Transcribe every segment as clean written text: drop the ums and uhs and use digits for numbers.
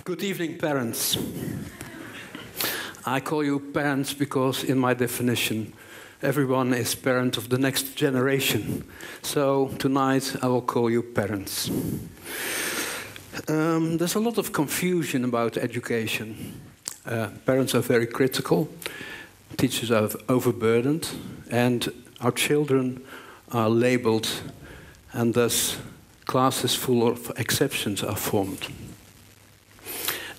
Good evening, parents. I call you parents because in my definition, everyone is parent of the next generation. So tonight I will call you parents. There's a lot of confusion about education. Parents are very critical, teachers are overburdened, and our children are labeled, and thus classes full of exceptions are formed.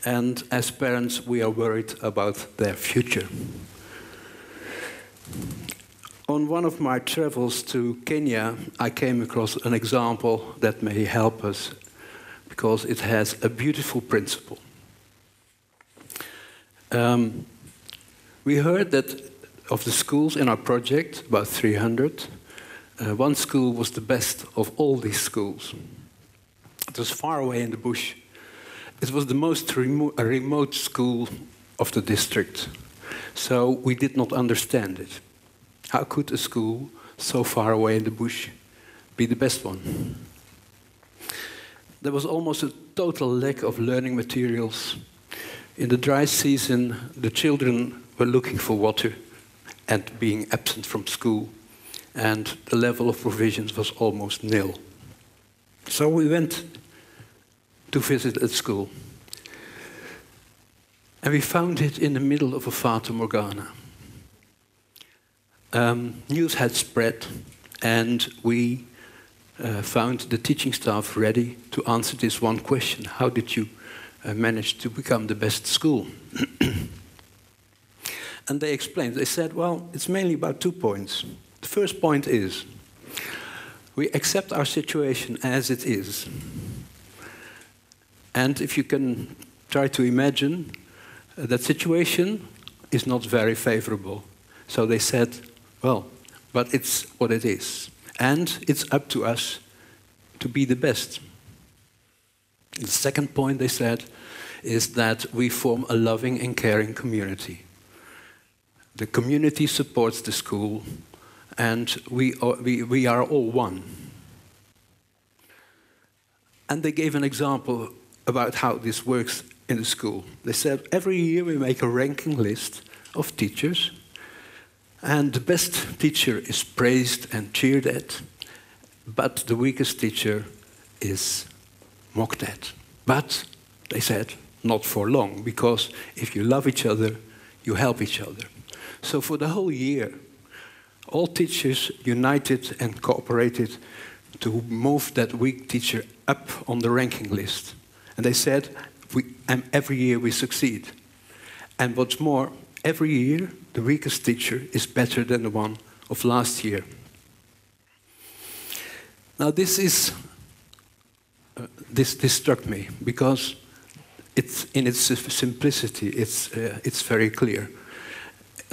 And as parents, we are worried about their future. On one of my travels to Kenya, I came across an example that may help us because it has a beautiful principle. We heard that of the schools in our project, about 300, one school was the best of all these schools. It was far away in the bush. It was the most remote school of the district, so we did not understand it. How could a school so far away in the bush be the best one? There was almost a total lack of learning materials. In the dry season, the children were looking for water and being absent from school, and the level of provisions was almost nil. So we went to visit at school. And we found it in the middle of a Fata Morgana. News had spread, and we found the teaching staff ready to answer this one question. How did you manage to become the best school? And they explained. They said, well, it's mainly about 2 points. The first point is, we accept our situation as it is. And if you can try to imagine, that situation is not very favorable. So they said, well, but it's what it is. And it's up to us to be the best. The second point, they said, is that we form a loving and caring community. The community supports the school, and we are all one. And they gave an example about how this works in the school. They said, every year we make a ranking list of teachers, and the best teacher is praised and cheered at, but the weakest teacher is mocked at. But, they said, not for long, because if you love each other, you help each other. So for the whole year, all teachers united and cooperated to move that weak teacher up on the ranking list. And they said, every year we succeed. And what's more, every year the weakest teacher is better than the one of last year. Now this struck me because it's in its simplicity, it's very clear.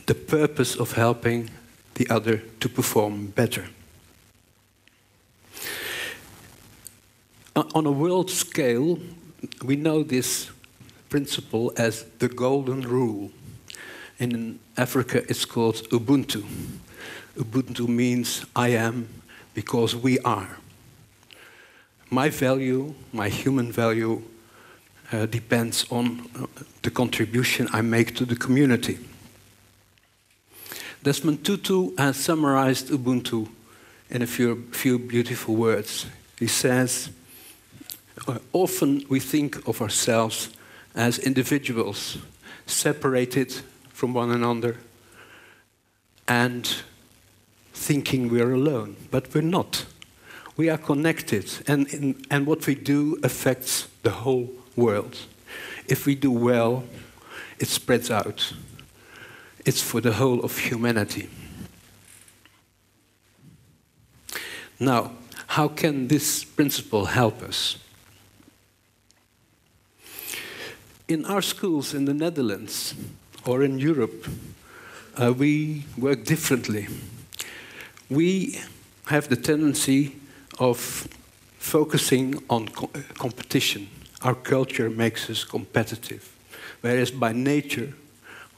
The purpose of helping the other to perform better. On a world scale, we know this principle as the golden rule. In Africa, it's called Ubuntu. Ubuntu means I am because we are. My value, my human value, depends on the contribution I make to the community. Desmond Tutu has summarized Ubuntu in a few beautiful words. He says, often we think of ourselves as individuals, separated from one another, and thinking we're alone. But we're not. We are connected, and what we do affects the whole world. If we do well, it spreads out. It's for the whole of humanity. Now, how can this principle help us? In our schools in the Netherlands or in Europe, we work differently. We have the tendency of focusing on competition. Our culture makes us competitive, whereas by nature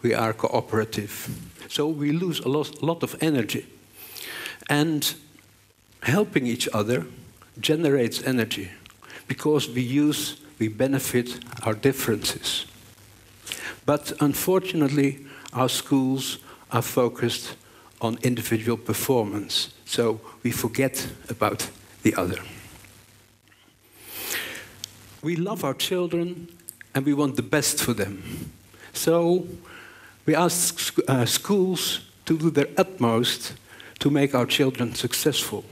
we are cooperative. So we lose a lot of energy. And helping each other generates energy because we use we benefit our differences. But unfortunately, our schools are focused on individual performance, so we forget about the other. We love our children and we want the best for them. So we ask schools to do their utmost to make our children successful.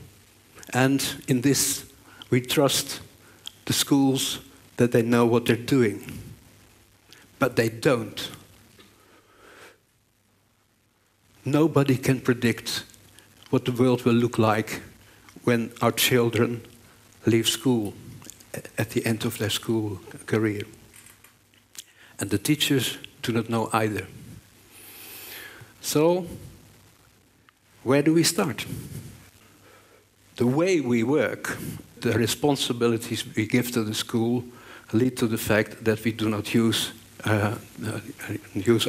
And in this, we trust the schools that they know what they're doing. But they don't. Nobody can predict what the world will look like when our children leave school at the end of their school career. And the teachers do not know either. So, where do we start? The way we work, the responsibilities we give to the school, lead to the fact that we do not use our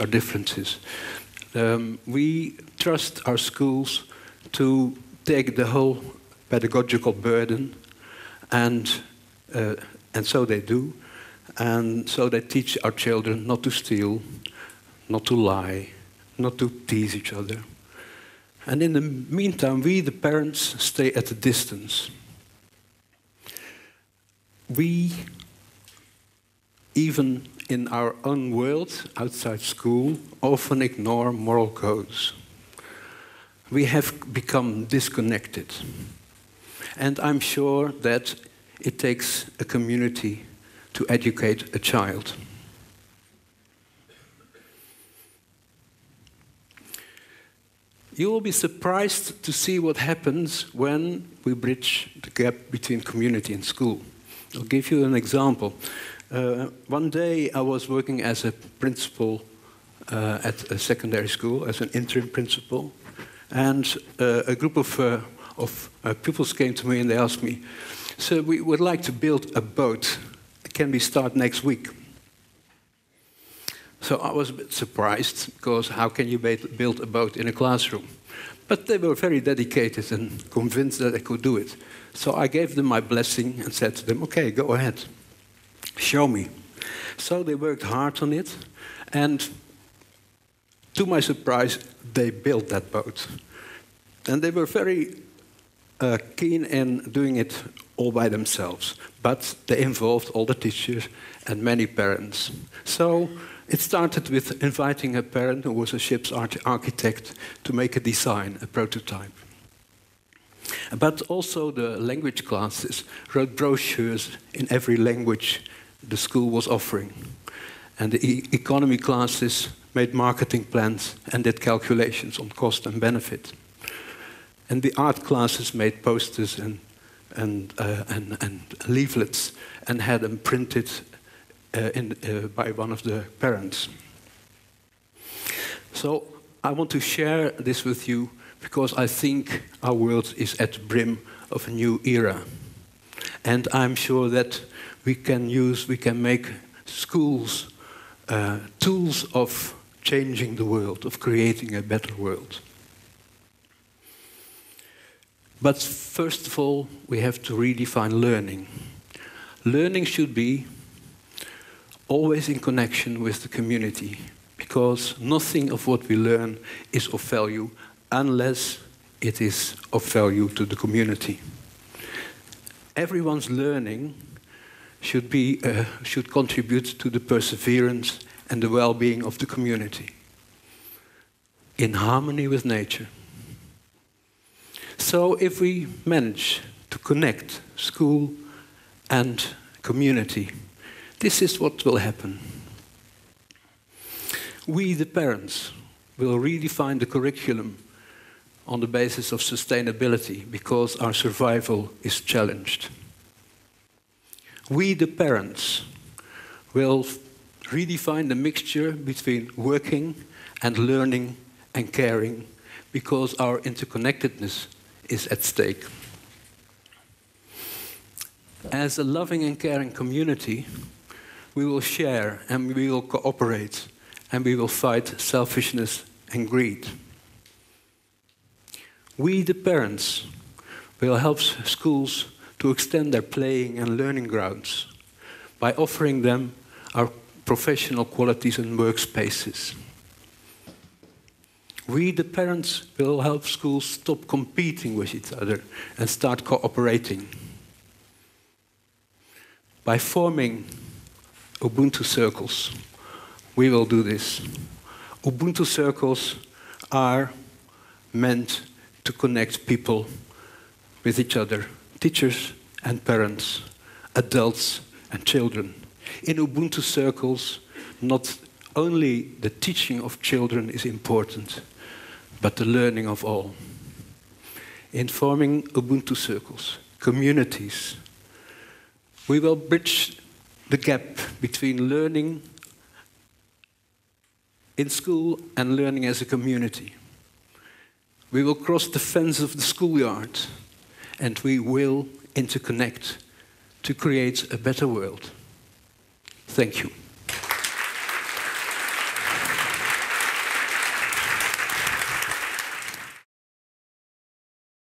differences. We trust our schools to take the whole pedagogical burden, and so they do. And so they teach our children not to steal, not to lie, not to tease each other. And in the meantime, we, the parents, stay at a distance. We, even in our own world, outside school, often ignore moral codes. We have become disconnected. And I'm sure that it takes a community to educate a child. You will be surprised to see what happens when we bridge the gap between community and school. I'll give you an example. One day I was working as a principal at a secondary school, as an interim principal, and a group of pupils came to me and they asked me, "So we would like to build a boat. Can we start next week?" So I was a bit surprised, because how can you build a boat in a classroom? But they were very dedicated and convinced that I could do it. So I gave them my blessing and said to them, "Okay, go ahead. Show me." So they worked hard on it, and to my surprise, they built that boat. And they were very keen in doing it all by themselves, but they involved all the teachers and many parents. So it started with inviting a parent who was a ship's architect to make a design, a prototype. But also the language classes wrote brochures in every language the school was offering. And the economy classes made marketing plans and did calculations on cost and benefit. And the art classes made posters and leaflets and had them printed by one of the parents. So I want to share this with you because I think our world is at the brim of a new era. And I'm sure that we can make schools tools of changing the world, of creating a better world. But first of all, we have to redefine learning. Learning should be always in connection with the community, because nothing of what we learn is of value unless it is of value to the community. Everyone's learning should contribute to the perseverance and the well-being of the community, in harmony with nature. So if we manage to connect school and community, this is what will happen. We, the parents, will redefine the curriculum on the basis of sustainability because our survival is challenged. We, the parents, will redefine the mixture between working and learning and caring because our interconnectedness is at stake. As a loving and caring community, we will share and we will cooperate and we will fight selfishness and greed. We, the parents, will help schools to extend their playing and learning grounds, by offering them our professional qualities and workspaces. We, the parents, will help schools stop competing with each other and start cooperating. By forming Ubuntu Circles, we will do this. Ubuntu Circles are meant to connect people with each other, teachers and parents, adults and children. In Ubuntu Circles, not only the teaching of children is important, but the learning of all. In forming Ubuntu Circles, communities, we will bridge the gap between learning in school and learning as a community. We will cross the fence of the schoolyard, and we will interconnect to create a better world. Thank you.